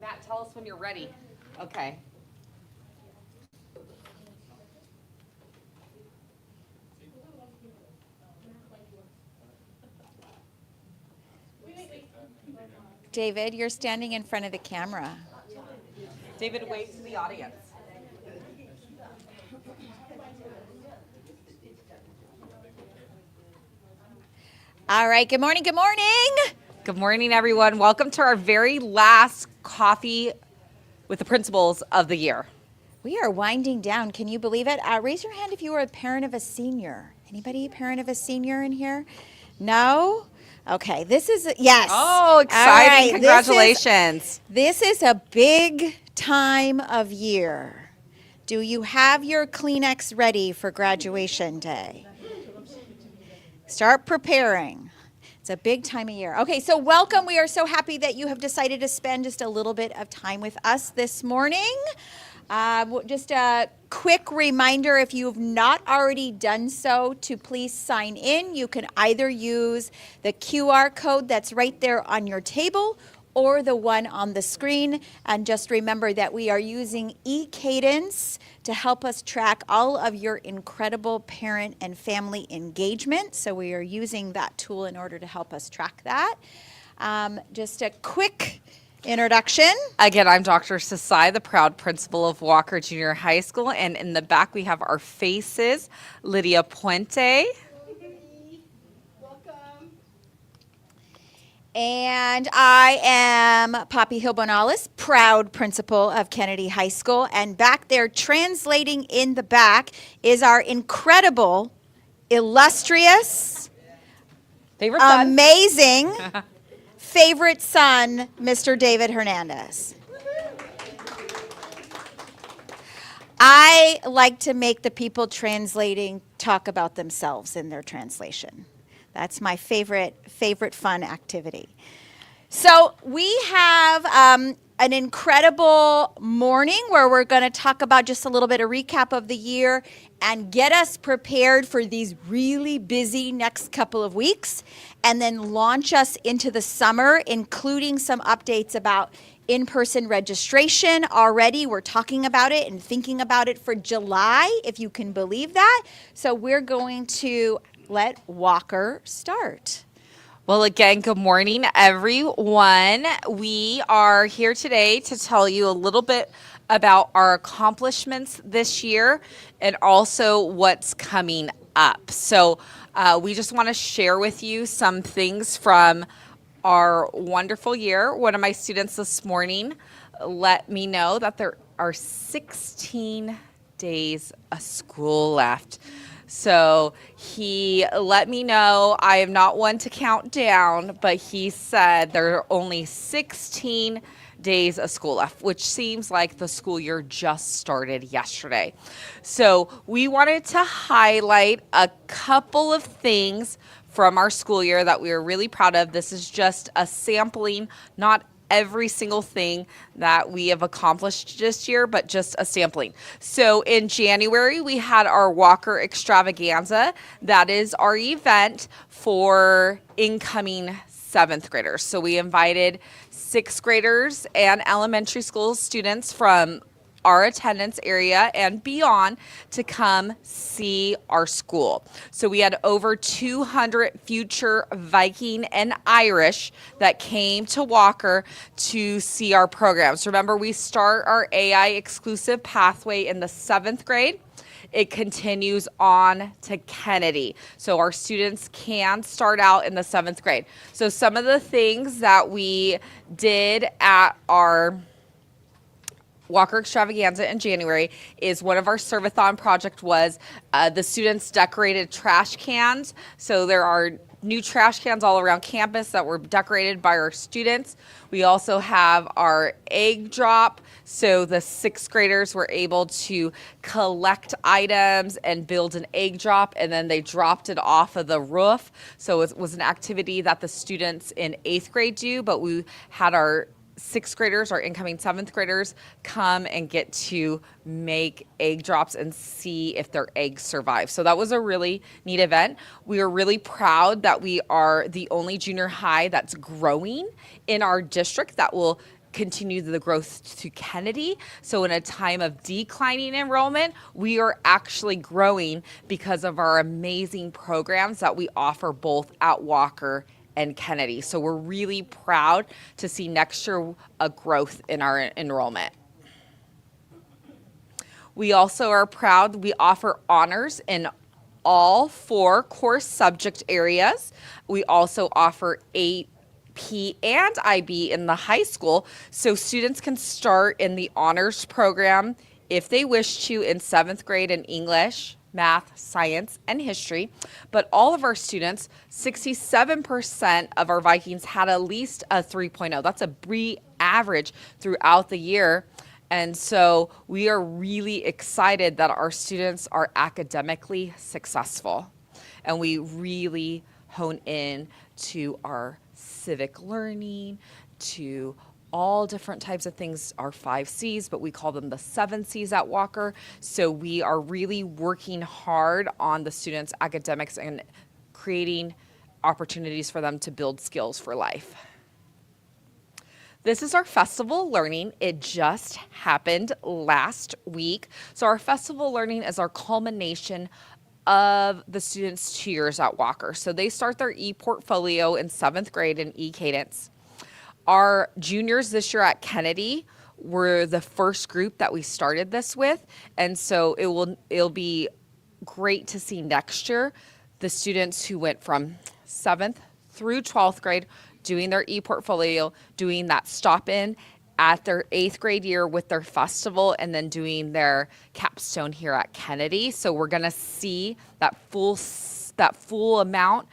Matt, tell us when you're ready. Okay. David, you're standing in front of the camera. David, wave to the audience. All right, good morning, good morning. Good morning, everyone. Welcome to our very last coffee with the principals of the year. We are winding down. Can you believe it? Raise your hand if you are a parent of a senior. Anybody a parent of a senior in here? No? Okay, this is, yes. Oh, exciting. All right, Congratulations. This is a big time of year. Do you have your Kleenex ready for graduation day? Start preparing. It's a big time of year. Okay, so welcome. We are so happy that you have decided to spend just a little bit of time with us this morning. Just a quick reminder, if you've not already done so, to please sign in. You can either use the QR code that's right there on your table or the one on the screen. And just remember that we are using eCadence to help us track all of your incredible parent and family engagement. So we are using that tool in order to help us track that. Just a quick introduction. Again, I'm Dr. Sasai, the proud principal of Walker Junior High School. And in the back, we have our faces. Lydia Puente. And I am Poppy Hill-Bonales, proud principal of Kennedy High School. And back there, translating in the back, is our incredible, illustrious, amazing favorite son, Mr. David Hernandez. I like to make the people translating talk about themselves in their translation. That's my favorite fun activity. So we have an incredible morning where we're going to talk about just a little bit of recap of the year and get us prepared for these really busy next couple of weeks, and then launch us into the summer, including some updates about in-person registration. Already we're talking about it and thinking about it for July, if you can believe that. So we're going to let Walker start. Well, again, good morning, everyone. We are here today to tell you a little bit about our accomplishments this year and also what's coming up. So we just want to share with you some things from our wonderful year. One of my students this morning let me know that there are 16 days of school left. So he let me know, I am not one to count down, but he said there are only 16 days of school left, which seems like the school year just started yesterday. So we wanted to highlight a couple of things from our school year that we are really proud of. This is just a sampling, not every single thing that we have accomplished this year, but just a sampling. So in January, we had our Walker Extravaganza. That is our event for incoming 7th graders. So we invited 6th graders and elementary school students from our attendance area and beyond to come see our school. So we had over 200 future Viking and Irish that came to Walker to see our programs. Remember, we start our AI exclusive pathway in the 7th grade. It continues on to Kennedy. So our students can start out in the 7th grade. So some of the things that we did at our Walker Extravaganza in January is one of our serve-a-thon project was the students decorated trash cans. So there are new trash cans all around campus that were decorated by our students. We also have our egg drop. So the sixth graders were able to collect items and build an egg drop, and then they dropped it off of the roof. So it was an activity that the students in eighth grade do, but we had our sixth graders, our incoming seventh graders, come and get to make egg drops and see if their eggs survive. So that was a really neat event. We are really proud that we are the only junior high that's growing in our district that will continue the growth to Kennedy. So in a time of declining enrollment, we are actually growing because of our amazing programs that we offer both at Walker and Kennedy. So we're really proud to see next year a growth in our enrollment. We also are proud we offer honors in all 4 course subject areas. We also offer AP and IB in the high school, so students can start in the honors program if they wish to in 7th grade in English, math, science, and history. But all of our students, 67% of our Vikings had at least a 3.0. That's a BRE average throughout the year. And so we are really excited that our students are academically successful. And we really hone in to our civic learning, to all different types of things, our 5 C's, but we call them the 7 C's at Walker. So we are really working hard on the students' academics and creating opportunities for them to build skills for life. This is our festival learning. It just happened last week. So our festival learning is our culmination of the students' 2 years at Walker. So they start their e-portfolio in 7th grade in e-cadence. Our juniors this year at Kennedy were the first group that we started this with, and so it'll be great to see next year the students who went from 7th through 12th grade doing their e-portfolio, doing that stop-in at their 8th grade year with their festival, and then doing their capstone here at Kennedy. So we're going to see that full amount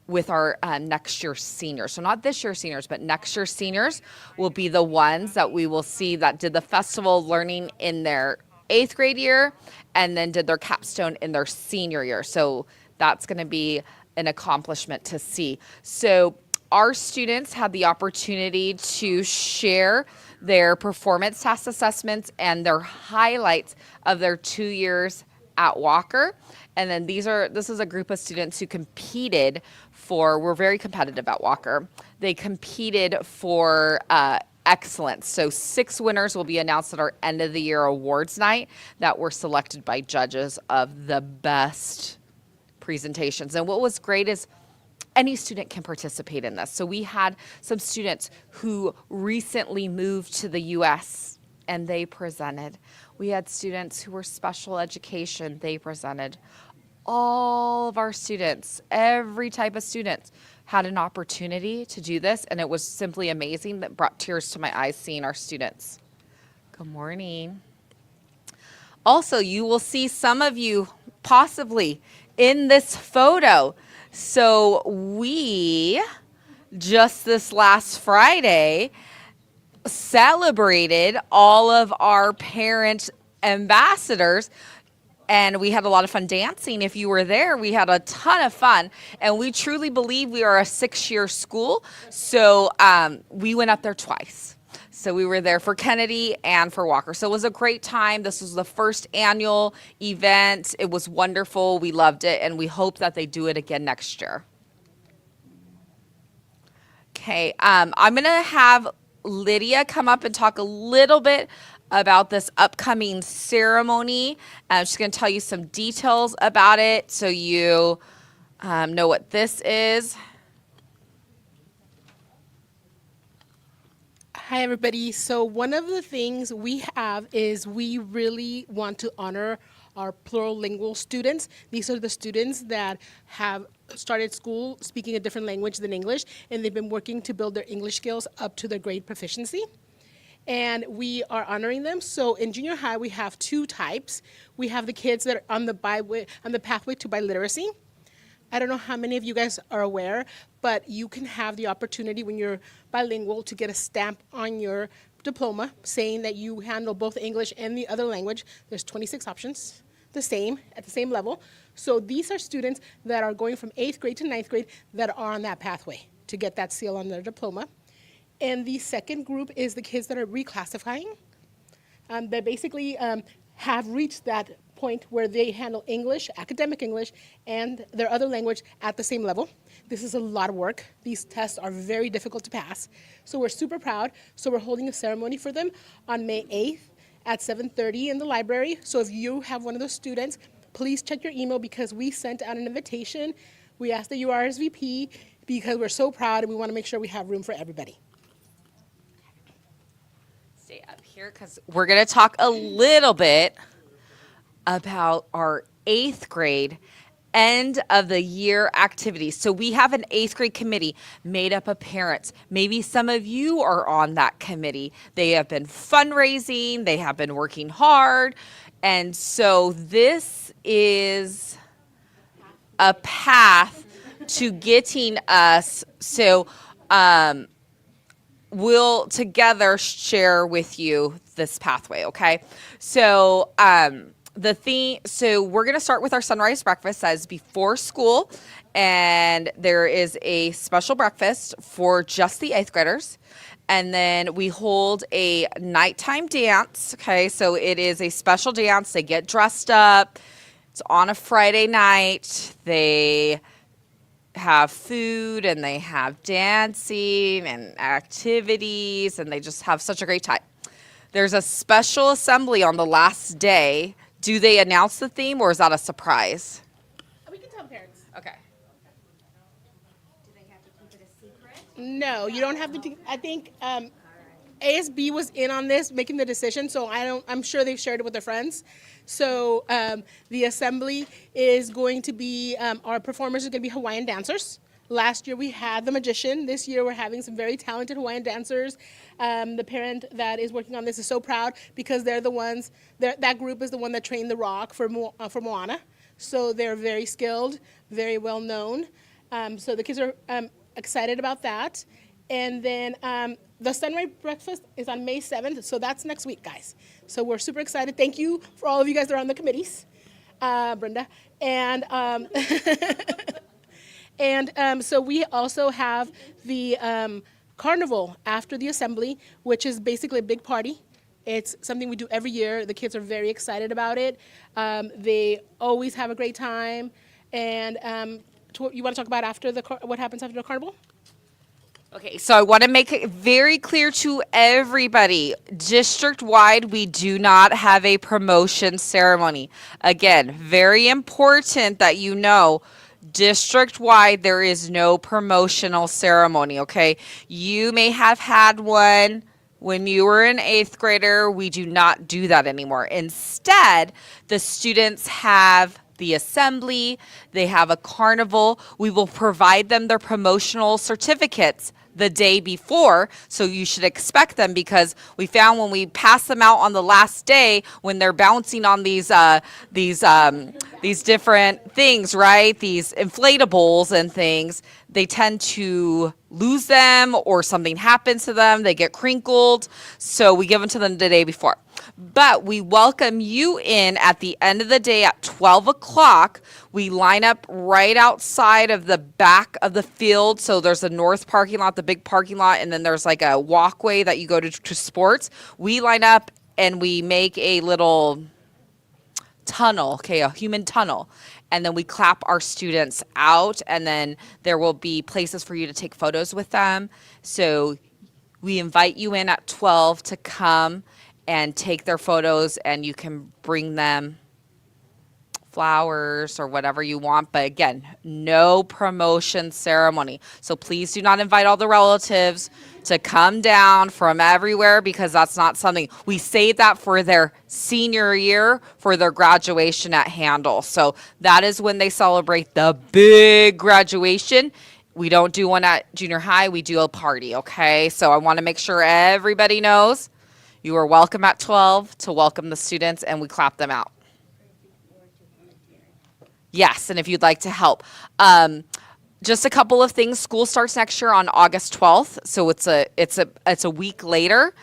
with our next year's seniors. So not this year's seniors, but next year's seniors will be the ones that we will see that did the festival learning in their 8th grade year and then did their capstone in their senior year. So that's going to be an accomplishment to see. So our students had the opportunity to share their performance task assessments and their highlights of their 2 years at Walker. And then this is a group of students who competed we're very competitive at Walker. They competed for excellence. So 6 winners will be announced at our end of the year awards night that were selected by judges of the best presentations. And what was great is any student can participate in this. So we had some students who recently moved to the US and they presented. We had students who were special education, they presented. All of our students, every type of student had an opportunity to do this, and it was simply amazing. That brought tears to my eyes seeing our students. Good morning. Also, you will see some of you possibly in this photo. So we, just this last Friday, celebrated all of our parent ambassadors, and we had a lot of fun dancing. If you were there, we had a ton of fun, and we truly believe we are a 6-year school, so we went up there twice. So we were there for Kennedy and for Walker. So it was a great time. This was the first annual event. It was wonderful. We loved it, and we hope that they do it again next year. Okay, I'm going to have Lydia come up and talk a little bit about this upcoming ceremony. She's going to tell you some details about it so you know what this is. Hi, everybody. So one of the things we have is we really want to honor our plural lingual students. These are the students that have started school speaking a different language than English, and they've been working to build their English skills up to their grade proficiency. And we are honoring them. So in junior high, we have 2 types. We have the kids that are on the pathway to biliteracy. I don't know how many of you guys are aware, but you can have the opportunity when you're bilingual to get a stamp on your diploma saying that you handle both English and the other language. There's 26 options, at the same level. So these are students that are going from 8th grade to 9th grade that are on that pathway to get that seal on their diploma. And the second group is the kids that are reclassifying. They basically have reached that point where they handle English, academic English, and their other language at the same level. This is a lot of work. These tests are very difficult to pass. So we're super proud. So we're holding a ceremony for them on May 8th at 7:30 in the library. So if you have one of those students, please check your email because we sent out an invitation. We asked that you RSVP because we're so proud and we want to make sure we have room for everybody. Stay up here because we're going to talk a little bit about our 8th grade end of the year activities. So we have an 8th grade committee made up of parents. Maybe some of you are on that committee. They have been fundraising, they have been working hard. And so this is a path to getting us. So we'll together share with you this pathway, okay? So so we're going to start with our sunrise breakfast as before school, and there is a special breakfast for just the 8th graders. And then we hold a nighttime dance, okay? So it is a special dance. They get dressed up. It's on a Friday night. They have food and they have dancing and activities, and they just have such a great time. There's a special assembly on the last day. Do they announce the theme, or is that a surprise? We can tell parents. Okay. Do they have to keep it a secret? No, you don't have to. I think ASB was in on this, making the decision. So I'm sure they've shared it with their friends. So the assembly is going to be, our performers are going to be Hawaiian dancers. Last year we had the magician. This year we're having some very talented Hawaiian dancers. The parent that is working on this is so proud because they're the ones, that group is the one that trained the rock for Moana. So they're very skilled, very well known. So the kids are excited about that. And then the sunrise breakfast is on May 7th. So that's next week, guys. So we're super excited. Thank you for all of you guys that are on the committees, Brenda. And And so we also have the carnival after the assembly, which is basically a big party. It's something we do every year. The kids are very excited about it. They always have a great time. And you want to talk about what happens after the carnival? Okay, so I want to make it very clear to everybody, district-wide, we do not have a promotion ceremony. Again, very important that you know, district-wide, there is no promotional ceremony, okay? You may have had one when you were an 8th grader. We do not do that anymore. Instead, the students have the assembly, they have a carnival. We will provide them their promotional certificates the day before, so you should expect them, because we found when we pass them out on the last day, when they're bouncing on these different things, right? These inflatables and things, they tend to lose them or something happens to them. They get crinkled. So we give them to them the day before. But we welcome you in at the end of the day at 12 o'clock. We line up right outside of the back of the field. So there's a north parking lot, the big parking lot, and then there's like a walkway that you go to sports. We line up and we make a little tunnel, okay, a human tunnel. And then we clap our students out, and then there will be places for you to take photos with them. So we invite you in at 12 to come and take their photos, and you can bring them flowers or whatever you want. But again, no promotion ceremony. So please do not invite all the relatives to come down from everywhere, because that's not something we save that for their senior year, for their graduation at Handel. So that is when they celebrate the big graduation. We don't do one at junior high, we do a party, okay? So I want to make sure everybody knows you are welcome at 12 to welcome the students, and we clap them out. Yes, and if you'd like to help. Just a couple of things. School starts next year on August 12th, so it's a week later.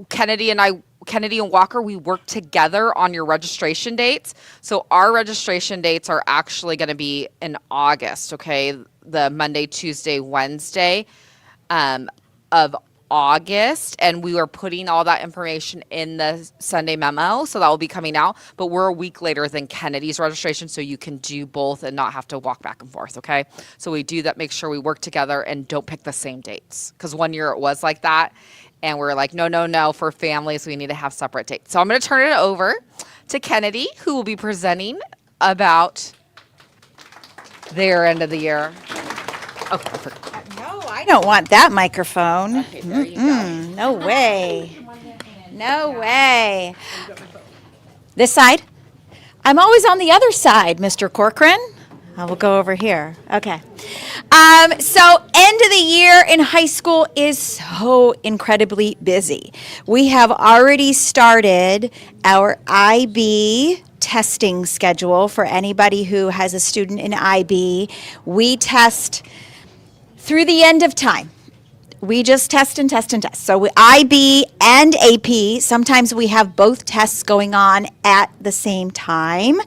Kennedy and Walker, we work together on your registration dates. So our registration dates are actually going to be in August, okay? The Monday, Tuesday, Wednesday of August, and we were putting all that information in the Sunday memo, so that will be coming out. But we're a week later than Kennedy's registration, so you can do both and not have to walk back and forth, okay? So we do that, make sure we work together and don't pick the same dates, because one year it was like that, and we're like, no, for families, we need to have separate dates. So I'm going to turn it over to Kennedy, who will be presenting about their end of the year. Oh, I forgot. No, I don't want that microphone. Okay, there you go. No way. No way. This side? I'm always on the other side, Mr. Corcoran. I will go over here. Okay. So end of the year in high school is so incredibly busy. We have already started our IB testing schedule for anybody who has a student in IB. We test through the end of time. We just test and test and test. So IB and AP, sometimes we have both tests going on at the same time.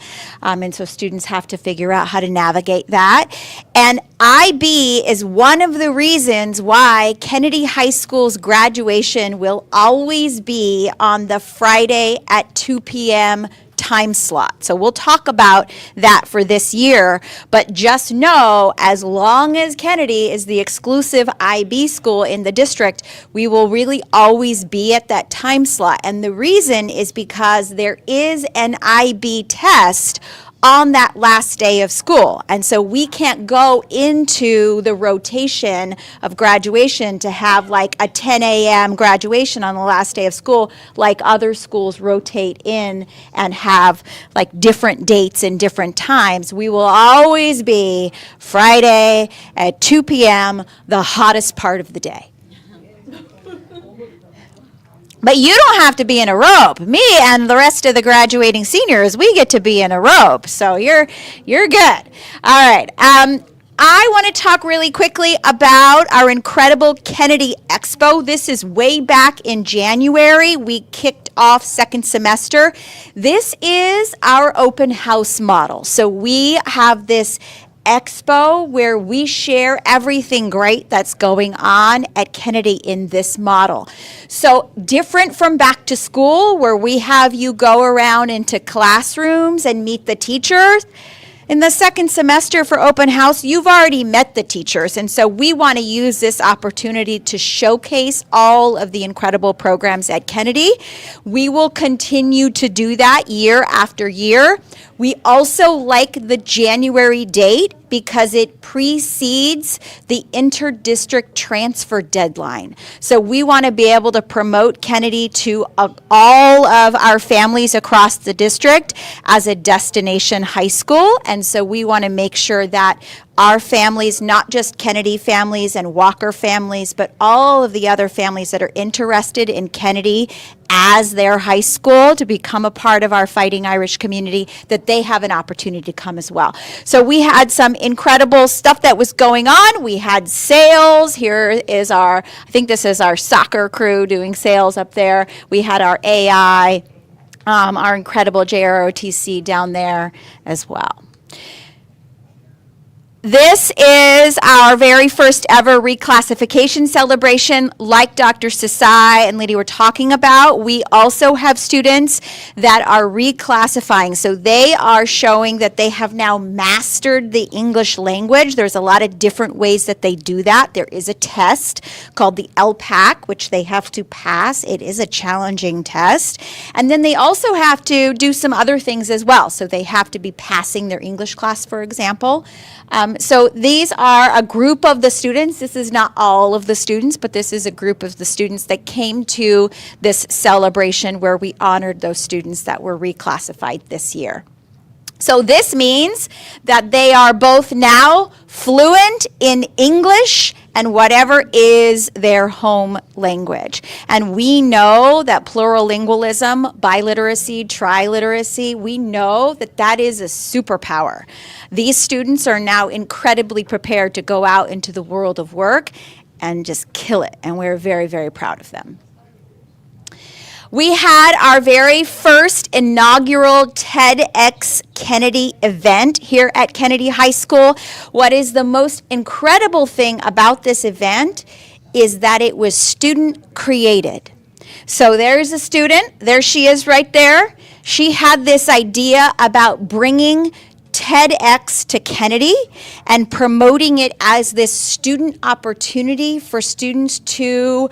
And so students have to figure out how to navigate that. And IB is one of the reasons why Kennedy High School's graduation will always be on the Friday at 2 p.m. time slot. So we'll talk about that for this year, but just know as long as Kennedy is the exclusive IB school in the district, we will really always be at that time slot. And the reason is because there is an IB test on that last day of school. And so we can't go into the rotation of graduation to have like a 10 a.m. graduation on the last day of school like other schools rotate in and have like different dates and different times. We will always be Friday at 2 p.m., the hottest part of the day. But you don't have to be in a robe. Me and the rest of the graduating seniors, we get to be in a robe. So you're good. All right. I want to talk really quickly about our incredible Kennedy Expo. This is way back in January. We kicked off second semester. This is our open house model. So we have this expo where we share everything great that's going on at Kennedy in this model. So different from back to school where we have you go around into classrooms and meet the teachers. In the second semester for open house, you've already met the teachers, and so we want to use this opportunity to showcase all of the incredible programs at Kennedy. We will continue to do that year after year. We also like the January date because it precedes the inter-district transfer deadline. So we want to be able to promote Kennedy to all of our families across the district as a destination high school. And so we want to make sure that our families, not just Kennedy families and Walker families, but all of the other families that are interested in Kennedy as their high school to become a part of our Fighting Irish community, that they have an opportunity to come as well. So we had some incredible stuff that was going on. We had sales. Here is I think this is our soccer crew doing sales up there. We had our AI, our incredible JROTC down there as well. This is our very first ever reclassification celebration, like Dr. Sasai and Lydia were talking about. We also have students that are reclassifying. So they are showing that they have now mastered the English language. There's a lot of different ways that they do that. There is a test called the LPAC, which they have to pass. It is a challenging test. And then they also have to do some other things as well. So they have to be passing their English class, for example. So these are a group of the students. This is not all of the students, but this is a group of the students that came to this celebration where we honored those students that were reclassified this year. So this means that they are both now fluent in English and whatever is their home language. And we know that plurilingualism, biliteracy, triliteracy, we know that that is a superpower. These students are now incredibly prepared to go out into the world of work and just kill it, and we're very, very proud of them. We had our very first inaugural TEDx Kennedy event here at Kennedy High School. What is the most incredible thing about this event is that it was student created. So there's a student, there she is right there. She had this idea about bringing TEDx to Kennedy and promoting it as this student opportunity for students to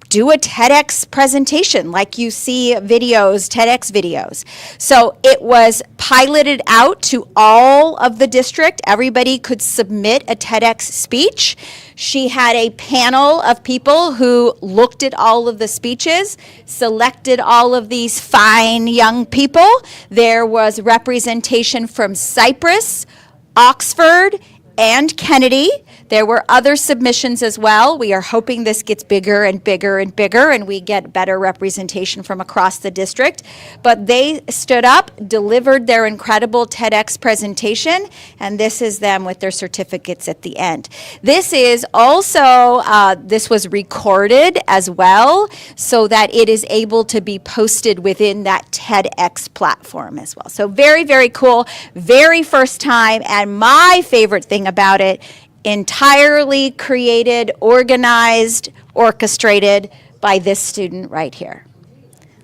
do a TEDx presentation like you see videos, TEDx videos. So it was piloted out to all of the district. Everybody could submit a TEDx speech. She had a panel of people who looked at all of the speeches, selected all of these fine young people. There was representation from Cyprus, Oxford, and Kennedy. There were other submissions as well. We are hoping this gets bigger and bigger and bigger, and we get better representation from across the district. But they stood up, delivered their incredible TEDx presentation, and this is them with their certificates at the end. This is also, this was recorded as well, so that it is able to be posted within that TEDx platform as well. So very, very cool, very first time, and my favorite thing about it, entirely created, organized, orchestrated by this student right here.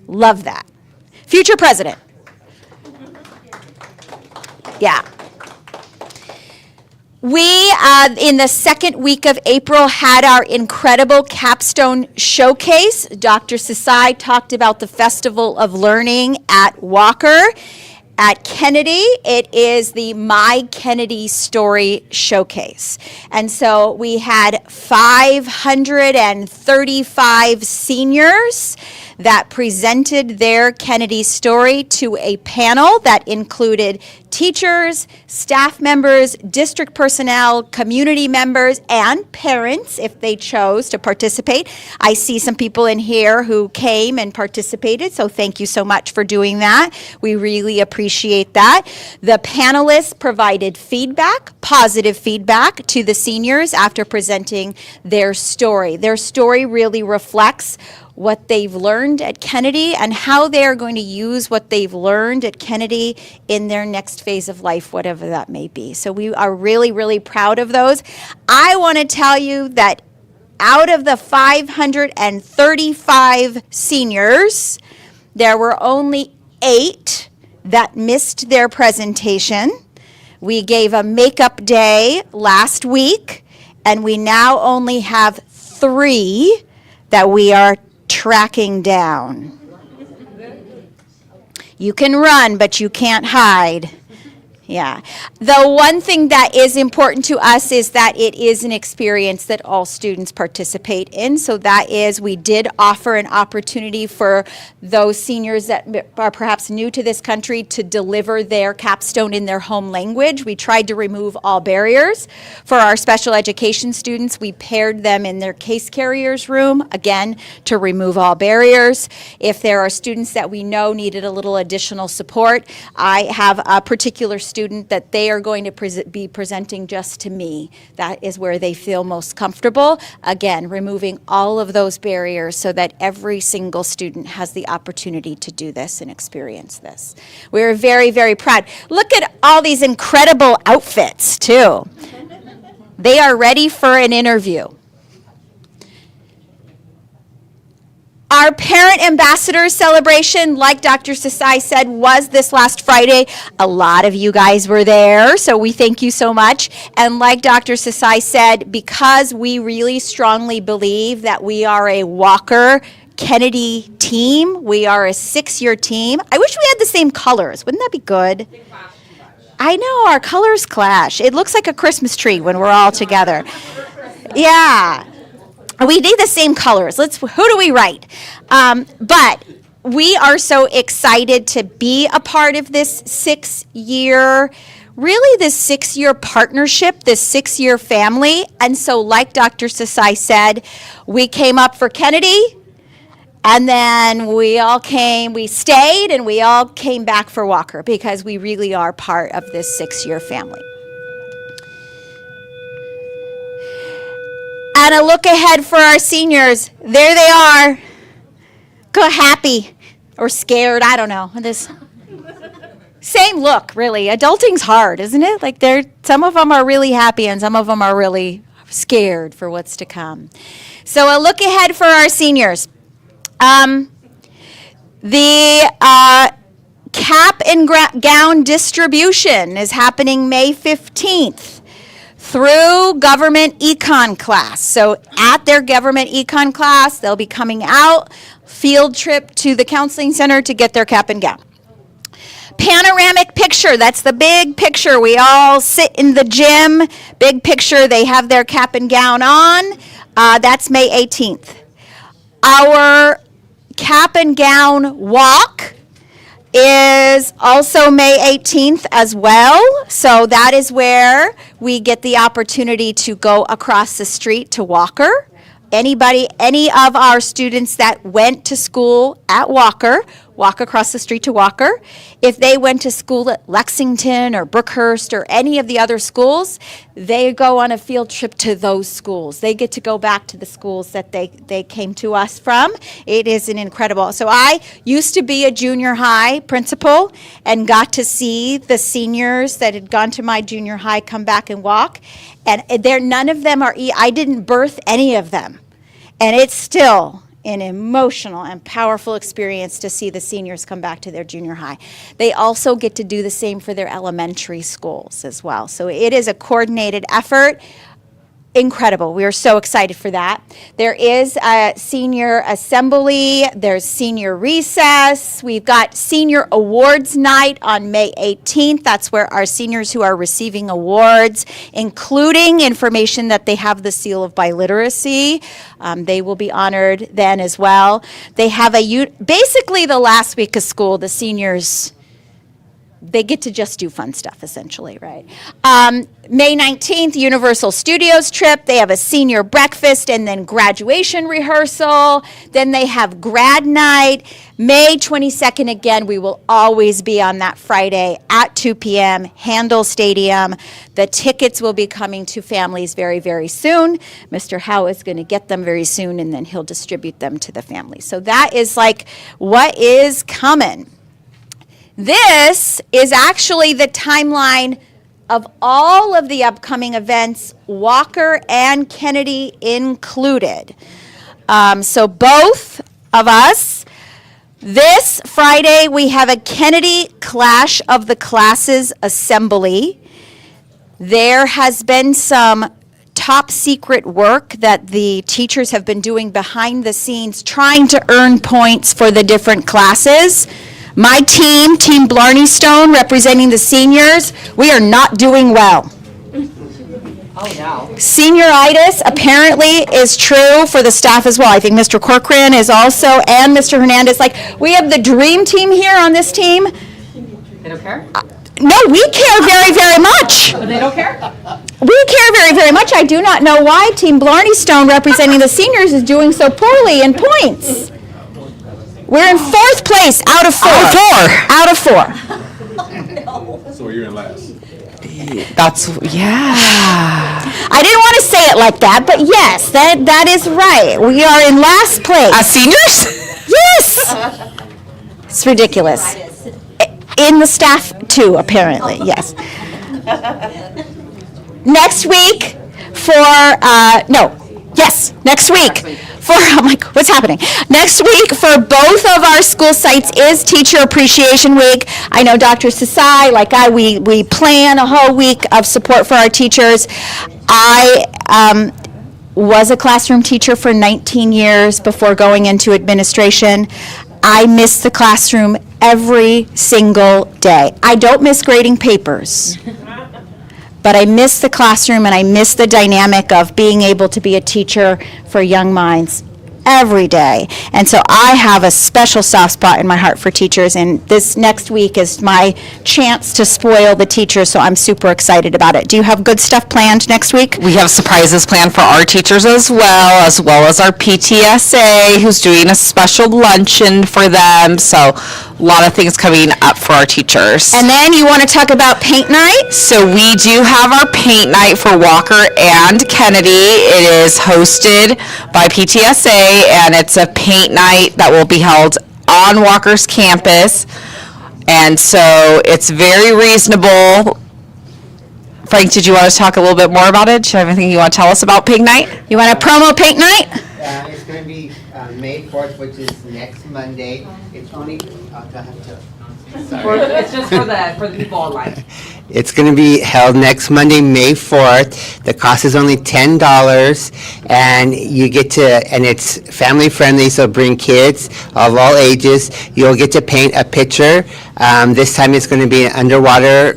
Love that. Future president. Yeah. We, in the second week of April, had our incredible capstone showcase. Dr. Sasai talked about the Festival of Learning at Walker. At Kennedy, it is the My Kennedy Story Showcase. And so we had 535 seniors that presented their Kennedy story to a panel that included teachers, staff members, district personnel, community members, and parents if they chose to participate. I see some people in here who came and participated, so thank you so much for doing that. We really appreciate that. The panelists provided feedback, positive feedback to the seniors after presenting their story. Their story really reflects what they've learned at Kennedy and how they are going to use what they've learned at Kennedy in their next phase of life, whatever that may be. So we are really, really proud of those. I want to tell you that out of the 535 seniors, there were only 8 that missed their presentation. We gave a makeup day last week, and we now only have 3 that we are tracking down. You can run, but you can't hide. Yeah. The one thing that is important to us is that it is an experience that all students participate in. So that is, we did offer an opportunity for those seniors that are perhaps new to this country to deliver their capstone in their home language. We tried to remove all barriers. For our special education students, we paired them in their case carriers room, again, to remove all barriers. If there are students that we know needed a little additional support, I have a particular student that they are going to be presenting just to me. That is where they feel most comfortable. Again, removing all of those barriers so that every single student has the opportunity to do this and experience this. We're very, very proud. Look at all these incredible outfits, too. They are ready for an interview. Our Parent Ambassador celebration, like Dr. Sasai said, was this last Friday. A lot of you guys were there, so we thank you so much. And like Dr. Sasai said, because we really strongly believe that we are a Walker Kennedy team, we are a 6-year team. I wish we had the same colors. Wouldn't that be good? I know, our colors clash. It looks like a Christmas tree when we're all together. Yeah. We need the same colors. Who do we write? But we are so excited to be a part of this 6-year really this 6-year partnership, this 6-year family. And so like Dr. Sasai said, we came up for Kennedy, and then we stayed, and we all came back for Walker because we really are part of this 6-year family. And a look ahead for our seniors. There they are. Go happy or scared, I don't know. This same look, really. Adulting's hard, isn't it? Like some of them are really happy and some of them are really scared for what's to come. So a look ahead for our seniors. The cap and gown distribution is happening May 15th through government econ class. So at their government econ class, they'll be coming out, field trip to the counseling center to get their cap and gown. Panoramic picture, that's the big picture. We all sit in the gym, big picture, they have their cap and gown on. That's May 18th. Our cap and gown walk is also May 18th as well. So that is where we get the opportunity to go across the street to Walker. Any of our students that went to school at Walker, walk across the street to Walker. If they went to school at Lexington or Brookhurst or any of the other schools, they go on a field trip to those schools. They get to go back to the schools that they came to us from. It is an incredible. So I used to be a junior high principal and got to see the seniors that had gone to my junior high come back and walk. And none of them I didn't birth any of them. And it's still an emotional and powerful experience to see the seniors come back to their junior high. They also get to do the same for their elementary schools as well. So it is a coordinated effort. Incredible. We are so excited for that. There is a senior assembly. There's senior recess. We've got senior awards night on May 18th. That's where our seniors who are receiving awards, including information that they have the seal of biliteracy, they will be honored then as well. They have basically the last week of school, the seniors, they get to just do fun stuff, essentially, right? May 19th, Universal Studios trip. They have a senior breakfast and then graduation rehearsal. Then they have grad night. May 22nd, again, we will always be on that Friday at 2 p.m., Handel Stadium. The tickets will be coming to families very, very soon. Mr. Howe is going to get them very soon, and then he'll distribute them to the families. So that is like what is coming. This is actually the timeline of all of the upcoming events, Walker and Kennedy included. So both of us, this Friday we have a Kennedy Clash of the Classes assembly. There has been some top secret work that the teachers have been doing behind the scenes trying to earn points for the different classes. My team, Team Blarney Stone, representing the seniors, we are not doing well. Oh, no. Senioritis apparently is true for the staff as well. I think Mr. Corcoran is also, and Mr. Hernandez. Like, we have the dream team here on this team. They don't care? No, we care very, very much. But they don't care? We care very, very much. I do not know why Team Blarney Stone, representing the seniors, is doing so poorly in points. We're in 4th place out of 4. Out of 4. So you're in last. That's, yeah. I didn't want to say it like that, but yes, that is right. We are in last place. As seniors? Yes. It's ridiculous. In the staff too, apparently, yes. Next week next week. I'm like, what's happening? Next week for both of our school sites is Teacher Appreciation Week. I know Dr. Sasai, we plan a whole week of support for our teachers. I was a classroom teacher for 19 years before going into administration. I miss the classroom every single day. I don't miss grading papers. But I miss the classroom and I miss the dynamic of being able to be a teacher for young minds. every day. And so I have a special soft spot in my heart for teachers, and this next week is my chance to spoil the teachers, so I'm super excited about it. Do you have good stuff planned next week? We have surprises planned for our teachers as well as our PTSA, who's doing a special luncheon for them. So a lot of things coming up for our teachers. And then you want to talk about paint night? So we do have our paint night for Walker and Kennedy. It is hosted by PTSA, and it's a paint night that will be held on Walker's campus. And so it's very reasonable. Frank, did you want to talk a little bit more about it? Do you have anything you want to tell us about paint night? You want to promo paint night? It's going to be May 4th, which is next Monday. It's only, It's just for the people online. It's going to be held next Monday, May 4th. The cost is only $10, and you get to, and it's family friendly, so bring kids of all ages. You'll get to paint a picture. This time it's going to be an underwater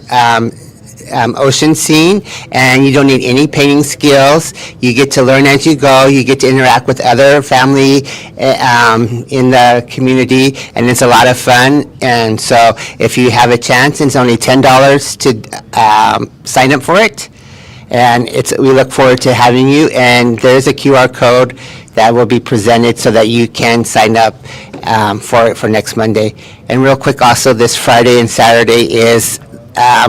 ocean scene, and you don't need any painting skills. You get to learn as you go. You get to interact with other family in the community, and it's a lot of fun. And so if you have a chance, it's only $10 to sign up for it. And we look forward to having you. And there's a QR code that will be presented so that you can sign up for next Monday. And real quick, also this Friday and Saturday is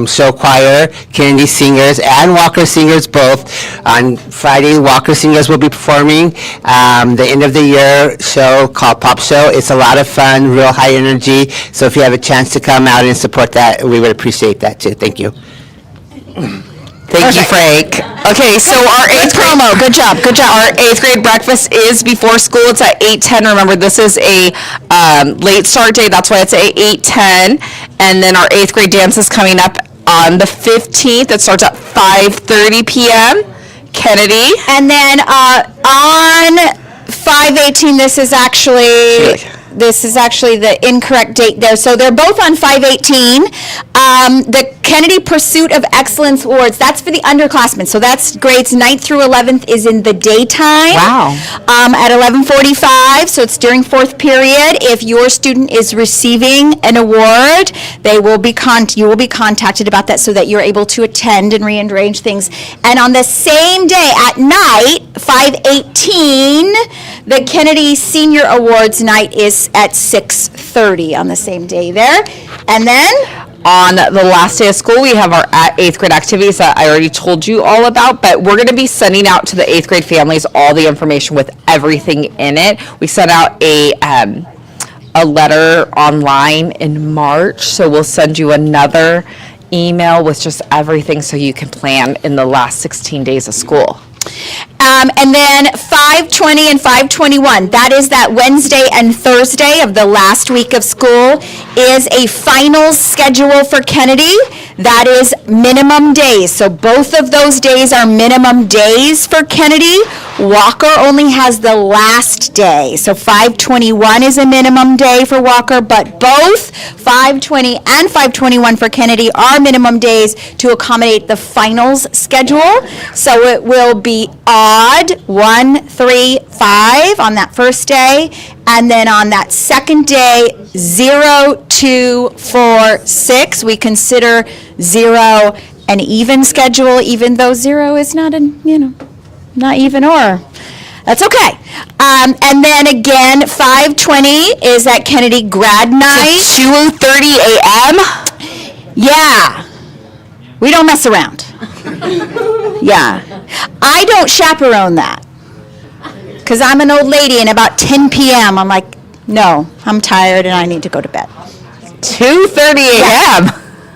show choir, Kennedy Singers, and Walker Singers both. On Friday, Walker Singers will be performing the end of the year show called Pop Show. It's a lot of fun, real high energy. So if you have a chance to come out and support that, we would appreciate that too. Thank you. Thank you, Frank. Okay, so our eighth grade promo. Good job. Our eighth grade breakfast is before school. It's at 8:10. Remember, this is a late start day. That's why it's at 8:10. And then our eighth grade dance is coming up on the 15th. It starts at 5:30 p.m. Kennedy. And then on 5/18, this is actually the incorrect date there. So they're both on 5/18. The Kennedy Pursuit of Excellence Awards, that's for the underclassmen. So that's grades 9th through 11th is in the daytime. Wow. At 11:45, so it's during fourth period. If your student is receiving an award, you will be contacted about that so that you're able to attend and rearrange things. And on the same day at night, 5/18, the Kennedy Senior Awards night is at 6:30 on the same day there. And then On the last day of school, we have our eighth grade activities that I already told you all about, but we're going to be sending out to the eighth grade families all the information with everything in it. We sent out a letter online in March, so we'll send you another email with just everything so you can plan in the last 16 days of school. And then 5/20 and 5/21, that is that Wednesday and Thursday of the last week of school, is a finals schedule for Kennedy. That is minimum days. So both of those days are minimum days for Kennedy. Walker only has the last day. So 5/21 is a minimum day for Walker, but both 5/20 and 5/21 for Kennedy are minimum days to accommodate the finals schedule. So it will be odd 1, 3, 5 on that first day, and then on that second day 0, 2, 4, 6. We consider 0 an even schedule, even though 0 is not not even or. That's okay. And then again, 5/20 is at Kennedy grad night. 2:30 a.m. Yeah. We don't mess around. Yeah. I don't chaperone that. Because I'm an old lady, and about 10 p.m., I'm like, no, I'm tired and I need to go to bed. 2:30 a.m.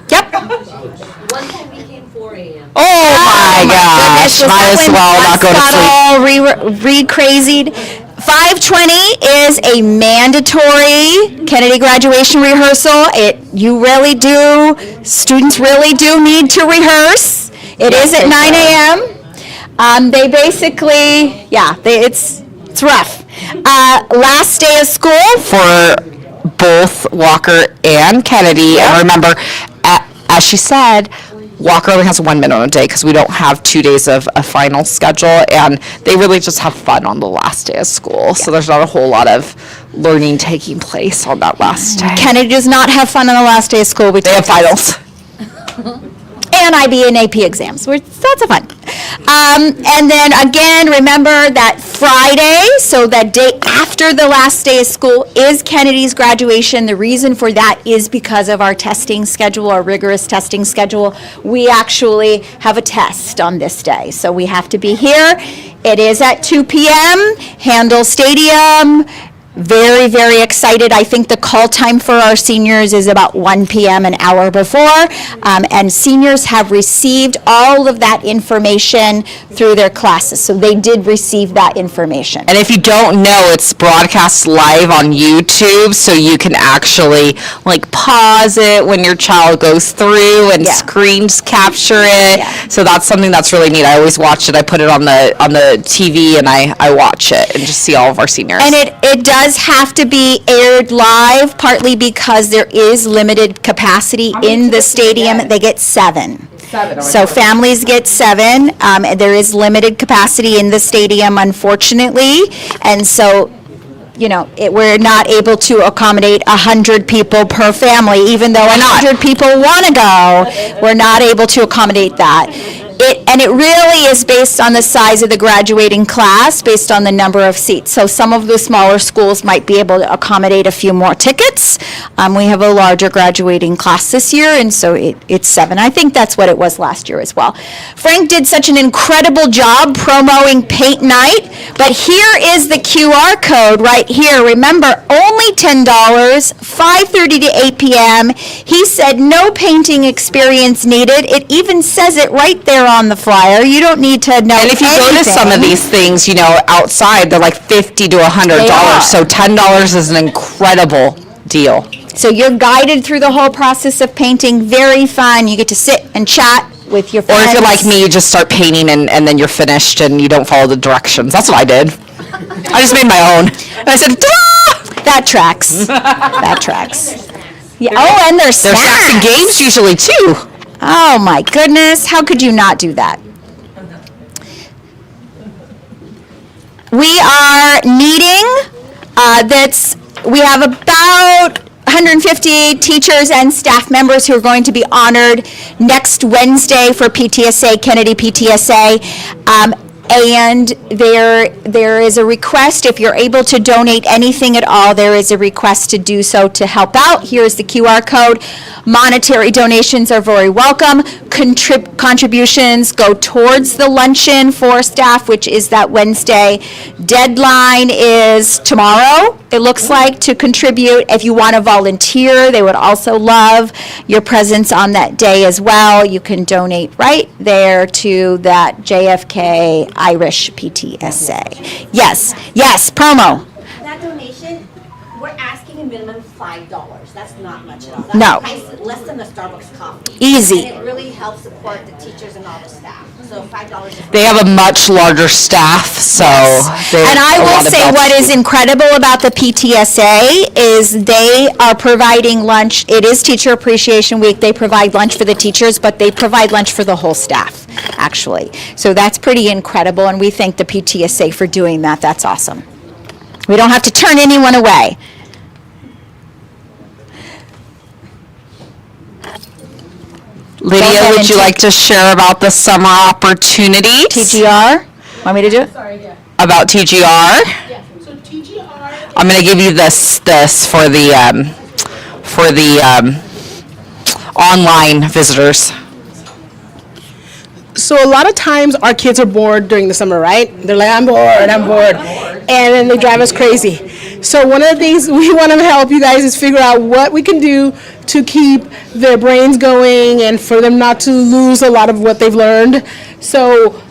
Yep. One time we came 4 a.m. Oh my gosh, Goodness, might as well not go to got sleep. all re-crazied. 5:20 is a mandatory Kennedy graduation rehearsal. Students really do need to rehearse. It is at 9 a.m. They basically, it's rough. Last day of school. For both Walker and Kennedy. And remember, as she said, Walker only has 1 minimum day because we don't have 2 days of a final schedule, and they really just have fun on the last day of school. So there's not a whole lot of learning taking place on that last day. Kennedy does not have fun on the last day of school. They have finals. And IB and AP exams. Lots of fun. And then again, remember that Friday, so that day after the last day of school, is Kennedy's graduation. The reason for that is because of our testing schedule, our rigorous testing schedule. We actually have a test on this day, so we have to be here. It is at 2 p.m., Handel Stadium. Very, very excited. I think the call time for our seniors is about 1 p.m., an hour before. And seniors have received all of that information through their classes. So they did receive that information. And if you don't know, it's broadcast live on YouTube, so you can actually like pause it when your child goes through and Yeah. screens capture it. Yeah. So that's something that's really neat. I always watch it. I put it on the TV and I watch it and just see all of our seniors. And it does have to be aired live, partly because there is limited capacity in the stadium. They get 7. So families get 7. And there is limited capacity in the stadium, unfortunately. And so, we're not able to accommodate 100 people per family, even though 100 people want to go. We're not able to accommodate that. It really is based on the size of the graduating class, based on the number of seats. So some of the smaller schools might be able to accommodate a few more tickets. We have a larger graduating class this year, and so it's 7. I think that's what it was last year as well. Frank did such an incredible job promoting paint night, but here is the QR code right here. Remember, only $10, 5:30 to 8 p.m. He said no painting experience needed. It even says it right there on the flyer. You don't need to know And if you go to some of anything. these things, outside, they're like $50 to $100. They are. So $10 is an incredible deal. So you're guided through the whole process of painting. Very fun. You get to sit and chat with your Or friends. if you're like me, you just start painting and then you're finished and you don't follow the directions. That's what I did. I just made my own. And I said, "Duh!" That tracks. That tracks. Yeah. Oh, and there's There's snacks and games usually too. Oh my goodness, how could you not do that? We are needing, we have about 150 teachers and staff members who are going to be honored next Wednesday for PTSA, Kennedy PTSA. And there is a request, if you're able to donate anything at all, there is a request to do so to help out. Here's the QR code. Monetary donations are very welcome. Contributions go towards the luncheon for staff, which is that Wednesday. Deadline is tomorrow, it looks like, to contribute. If you want to volunteer, they would also love your presence on that day as well. You can donate right there to that JFK Irish PTSA. Yes, promo. That donation, we're asking a minimum $5. That's not much at all. That's No. less than a Starbucks coffee. Easy. And it really helps support the teachers and all the staff. So $5 is. They have a much larger staff, so. And I will say what is incredible about the PTSA is they are providing lunch. It is Teacher Appreciation Week. They provide lunch for the teachers, but they provide lunch for the whole staff, actually. So that's pretty incredible, and we thank the PTSA for doing that. That's awesome. We don't have to turn anyone away. Lydia, ahead would and you like to share about the summer opportunities? TGR? Want me to do it? Sorry, yeah. About TGR? Yeah, so TGR. I'm going to give you this for the online visitors. So a lot of times our kids are bored during the summer, right? They're like, I'm bored. And then they drive us crazy. So one of the things we want to help you guys is figure out what we can do to keep their brains going and for them not to lose a lot of what they've learned. So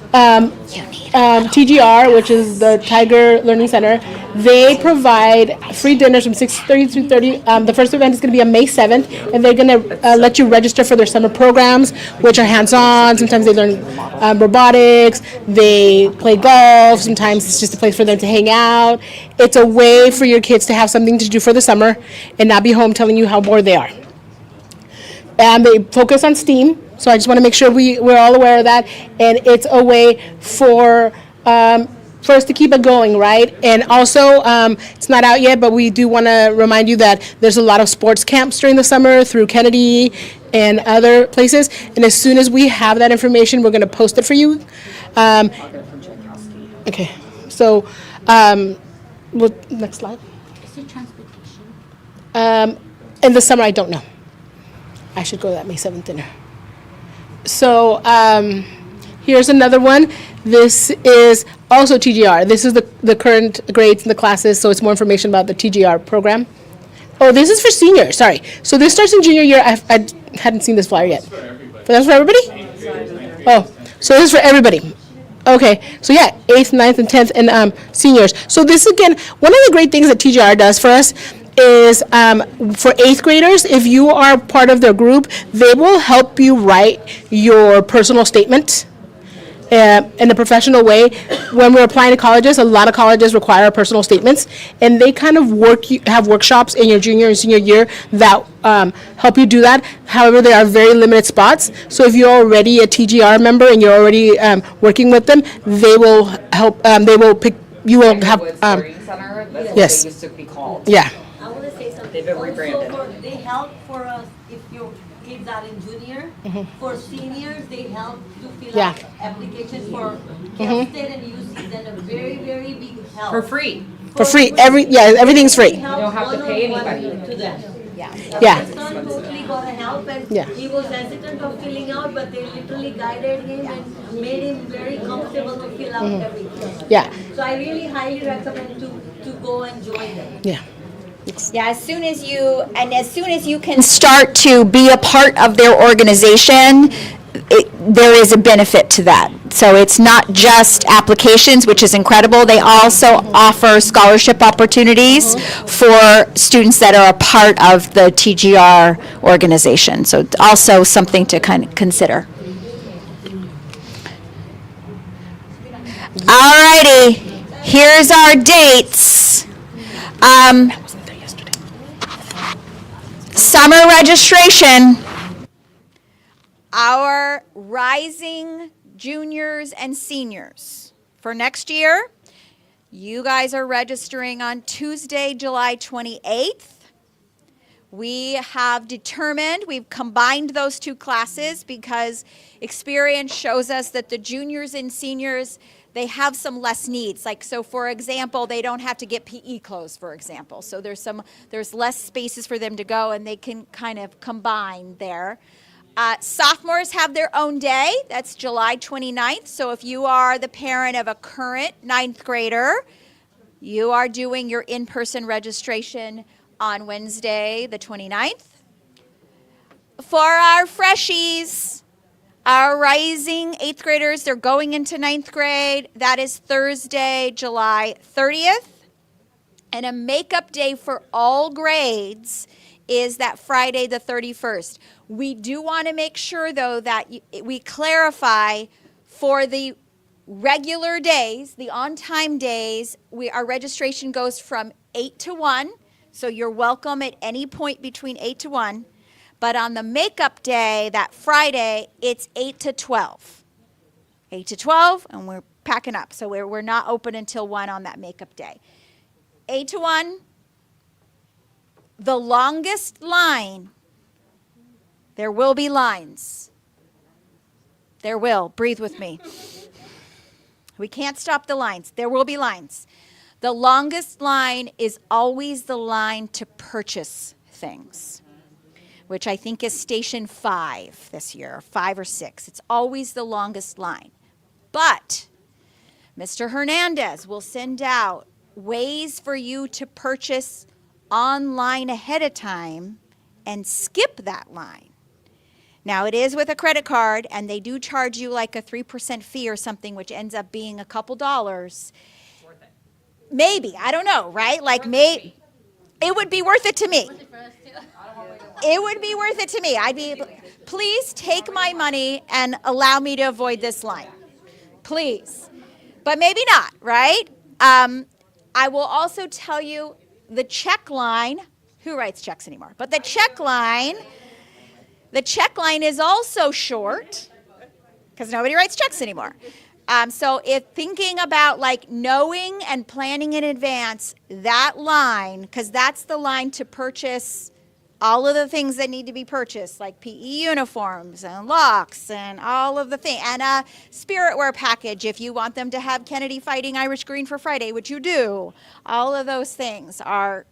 TGR, which is the Tiger Learning Center, they provide free dinners from 6:30 to 30. The first event is going to be on May 7th, and they're going to let you register for their summer programs, which are hands-on. Sometimes they learn robotics, they play golf, sometimes it's just a place for them to hang out. It's a way for your kids to have something to do for the summer and not be home telling you how bored they are. And they focus on STEAM, So I just want to make sure we're all aware of that, and it's a way for us to keep it going, right? And also, it's not out yet, but we do want to remind you that there's a lot of sports camps during the summer through Kennedy and other places. And as soon as we have that information, we're going to post it for you. Okay, so next slide. Is there transportation? In the summer, I don't know. I should go to that May 7th dinner. So here's another one. This is also TGR. This is the current grades in the classes, so it's more information about the TGR program. Oh, this is for seniors, sorry. So this starts in junior year. I hadn't seen this flyer yet. That's for everybody? Oh, so this is for everybody. Okay, so yeah, 8th, 9th, and 10th, and seniors. So this, again, one of the great things that TGR does for us is for 8th graders, if you are part of their group, they will help you write your personal statement in a professional way. When we're applying to colleges, a lot of colleges require personal statements, and they kind of have workshops in your junior and senior year that help you do that. However, there are very limited spots. So if you're already a TGR member and you're already working with them, they will help. They will pick. You will have. Center, that's what yes. they used to be called. Yeah. I want to say something. They've been rebranded. They help for us if your kids are in junior. For seniors, they help to fill Yeah. out applications for Cal State and UC. Then a very, very big help. For free. For free. Everything's free. You don't have to pay anybody. To them. Yeah. My son totally got a help, and Yeah. he was hesitant of filling out, but they literally guided him and made him very comfortable to fill out everything. Yeah. So I really highly recommend to go and join them. Yeah. Yeah, as soon as you can start to be a part of their organization, there is a benefit to that. So it's not just applications, which is incredible. They also offer scholarship opportunities for students that are a part of the TGR organization. So it's also something to kind of consider. All righty, here's our dates. Summer registration. Our rising juniors and seniors for next year, you guys are registering on Tuesday, July 28th. We have determined, we've combined those two classes because experience shows us that the juniors and seniors, they have some less needs. Like, so for example, they don't have to get PE clothes, for example. So there's less spaces for them to go, and they can kind of combine there. Sophomores have their own day. That's July 29th. So if you are the parent of a current 9th grader, you are doing your in-person registration on Wednesday, the 29th. For our freshies, our rising 8th graders, they're going into 9th grade. That is Thursday, July 30th. And a makeup day for all grades is that Friday, the 31st. We do want to make sure, though, that we clarify for the regular days, the on-time days, our registration goes from 8 to 1. So you're welcome at any point between 8 to 1. But on the makeup day, that Friday, it's 8 to 12. 8 to 12, and we're packing up. So we're not open until 1 on that makeup day. 8 to 1. The longest line, there will be lines. There will. Breathe with me. We can't stop the lines. There will be lines. The longest line is always the line to purchase things, which I think is station 5 this year, 5 or 6. It's always the longest line. But Mr. Hernandez will send out ways for you to purchase online ahead of time and skip that line. Now, it is with a credit card, and they do charge you like a 3% fee or something, which ends up being a couple dollars. Maybe, I don't know, right? Like, it would be worth it to me. It would be worth it to me. Please take my money and allow me to avoid this line. Please. But maybe not, right? I will also tell you the check line. Who writes checks anymore? But the check line, The check line is also short because nobody writes checks anymore. So if thinking about like knowing and planning in advance that line, because that's the line to purchase all of the things that need to be purchased, like PE uniforms and locks and all of the things, and a spirit wear package if you want them to have Kennedy Fighting Irish Green for Friday, which you do. All of those things are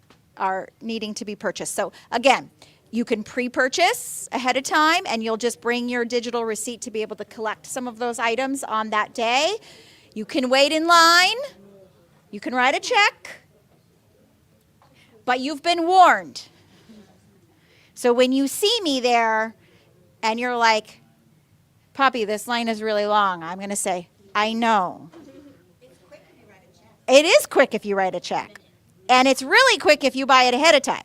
needing to be purchased. So again, you can pre-purchase ahead of time, and you'll just bring your digital receipt to be able to collect some of those items on that day. You can wait in line. You can write a check. But you've been warned. So when you see me there and you're like, Poppy, this line is really long, I'm going to say, I know. It's quick if you write a check. It is quick if you write a check. And it's really quick if you buy it ahead of time.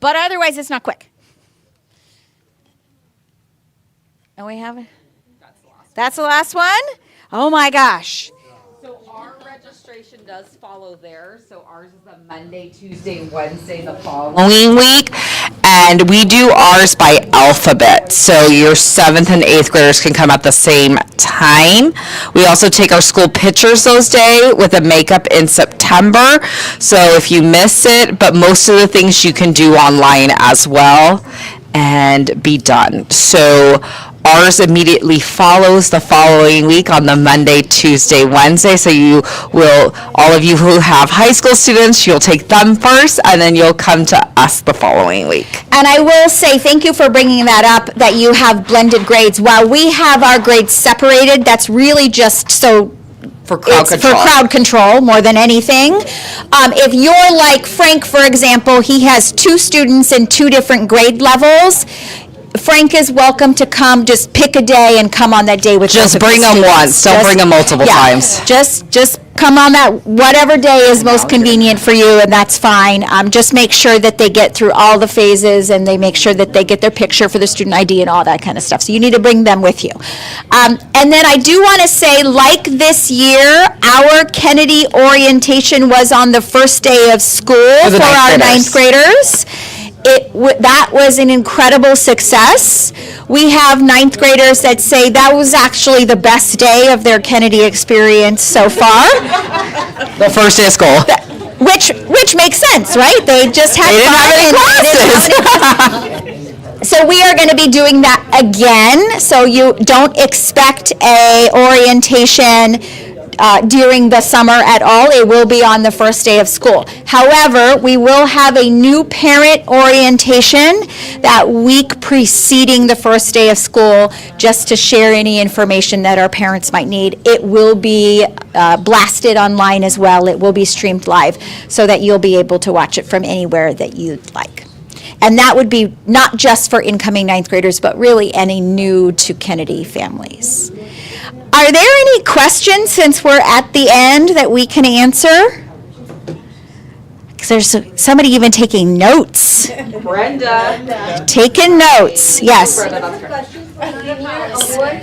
But otherwise, it's not quick. And we have it. That's the last one? Oh my gosh. So our registration does follow there. So ours is the Monday, Tuesday, Wednesday, the following week. And we do ours by alphabet. So your 7th and 8th graders can come at the same time. We also take our school pictures those days with a makeup in September. So if you miss it, but most of the things you can do online as well and be done. So ours immediately follows the following week on the Monday, Tuesday, Wednesday. So you will, all of you who have high school students, you'll take them first, and then you'll come to us the following week. And I will say thank you for bringing that up, that you have blended grades. While we have our grades separated, that's really just so For crowd control. For crowd control more than anything. If you're like Frank, for example, he has 2 students in 2 different grade levels. Frank is welcome to come, just pick a day and come on that day with Just both of bring his them students. once, don't bring them multiple times. Just come on that, whatever day is most convenient for you, and that's fine. Just make sure that they get through all the phases, and they make sure that they get their picture for the student ID and all that kind of stuff. So you need to bring them with you. And then I do want to say, like this year, our Kennedy orientation was on the first day of school For the for our ninth ninth graders. That was an incredible success. We have 9th graders that say that was actually the best day of their Kennedy experience so far. The first day of school. Which makes sense, right? They just had They didn't fun. have any and classes. So we are going to be doing that again. So you don't expect a orientation during the summer at all. It will be on the first day of school. However, we will have a new parent orientation that week preceding the first day of school, just to share any information that our parents might need. It will be blasted online as well. It will be streamed live so that you'll be able to watch it from anywhere that you'd like. And that would be not just for incoming 9th graders, but really any new to Kennedy families. Are there any questions, since we're at the end, that we can answer? Because there's somebody even taking notes. Brenda. Taking notes, yes.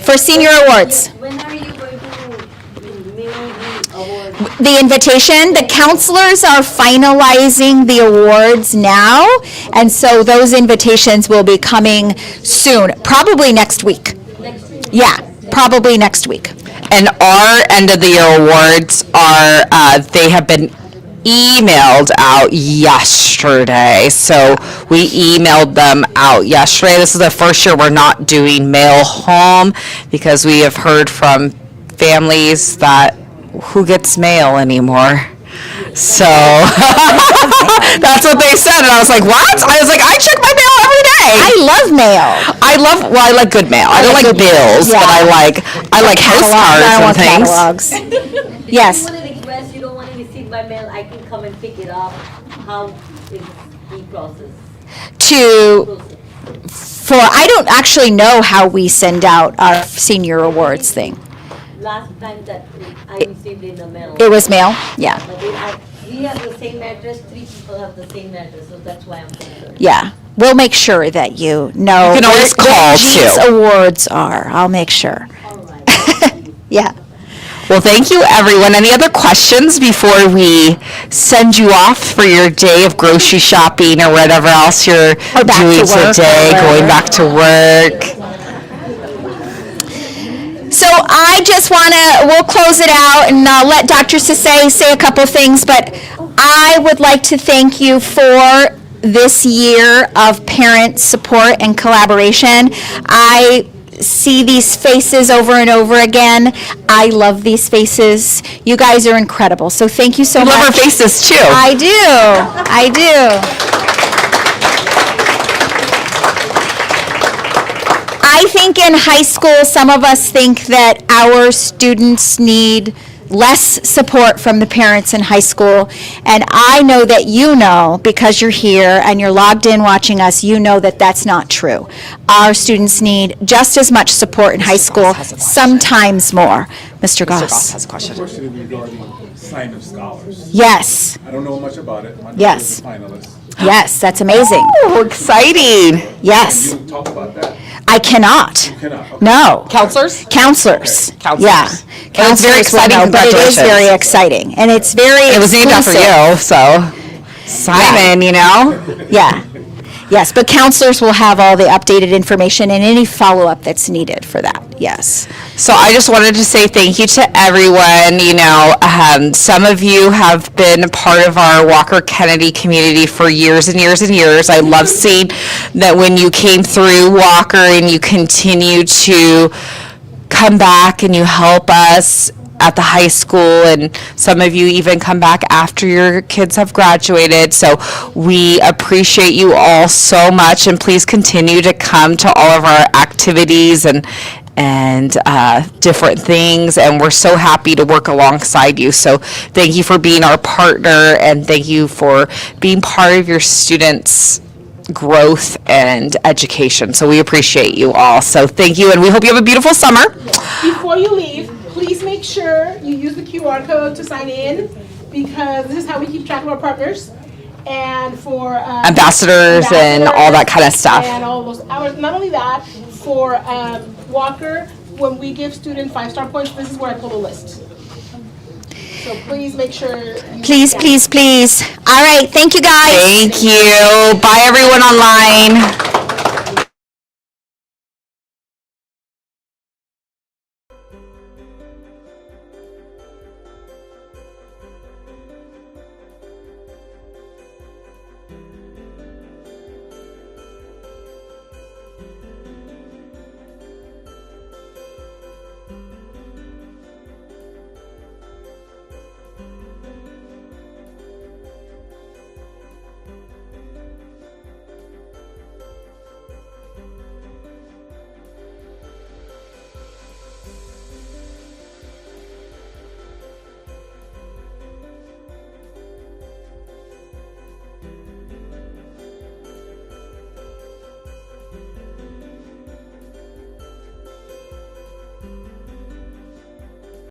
For senior awards. When are you going to mail the awards? The invitation, the counselors are finalizing the awards now, and so those invitations will be coming soon, probably next week. Next week? Yeah, probably next week. And our end of the year awards are, they have been emailed out yesterday. So we emailed them out yesterday. This is the first year we're not doing mail home, because we have heard from families that who gets mail anymore? So that's what they said. And I was like, what? I was like, I check my mail every day. I love mail. I like good mail. I don't like bills, yeah. but I like house cards I and want things. catalogs. If Yes. you want to request, you don't want to receive by mail, I can come and pick it up. How is the process? I don't actually know how we send out our senior awards thing. Last time that I received in the mail. It was mail? Yeah. But we have the same address, 3 people have the same address, so that's why I'm concerned. Yeah. We'll make sure that you know. You can always where call, Jean's too. awards are. I'll make sure. All right. Yeah. Well, thank you, everyone. Any other questions before we send you off for your day of grocery shopping or whatever else you're Or back doing to work today, or going wherever. back to work? So I just want to, we'll close it out and I'll let Dr. Sasai say a couple things, but I would like to thank you for this year of parent support and collaboration. I see these faces over and over again. I love these faces. You guys are incredible. So thank you so I much. love our faces, too. I do. I think in high school, some of us think that our students need less support from the parents in high school. And I know that you know, because you're here and you're logged in watching us, you know that that's not true. Our students need just as much support in high school, sometimes more. Mr. Goss. has a question. Question regarding sign of scholars. Yes, I don't know much about it. My daughter Yes. is a finalist. yes, that's amazing. Oh, exciting. Yes, You talk about that. I cannot. You cannot. Okay. No. Counselors? Counselors. Counselors. Yeah. Well, it's very Counselors will exciting. know, but it is Congratulations. very exciting, and it's very It was named after exclusive. you, so Simon, you know? Yeah. Yes, but counselors will have all the updated information and any follow-up that's needed for that. Yes. So I just wanted to say thank you to everyone. You know, some of you have been part of our Walker Kennedy community for years and years and years. I love seeing that when you came through Walker and you continue to come back and you help us at the high school, and some of you even come back after your kids have graduated. So we appreciate you all so much, and please continue to come to all of our activities and different things, and we're so happy to work alongside you. So thank you for being our partner, and thank you for being part of your students' growth and education. So we appreciate you all. So thank you, and we hope you have a beautiful summer. Before you leave, please make sure you use the QR code to sign in, because this is how we keep track of our partners and for Ambassadors and all that kind of stuff. and all those hours. Not only that, for Walker, when we give student 5-star points, this is where I pull a list. So please make sure. Please, please, please. All right, thank you, guys. Thank you. Bye, everyone online.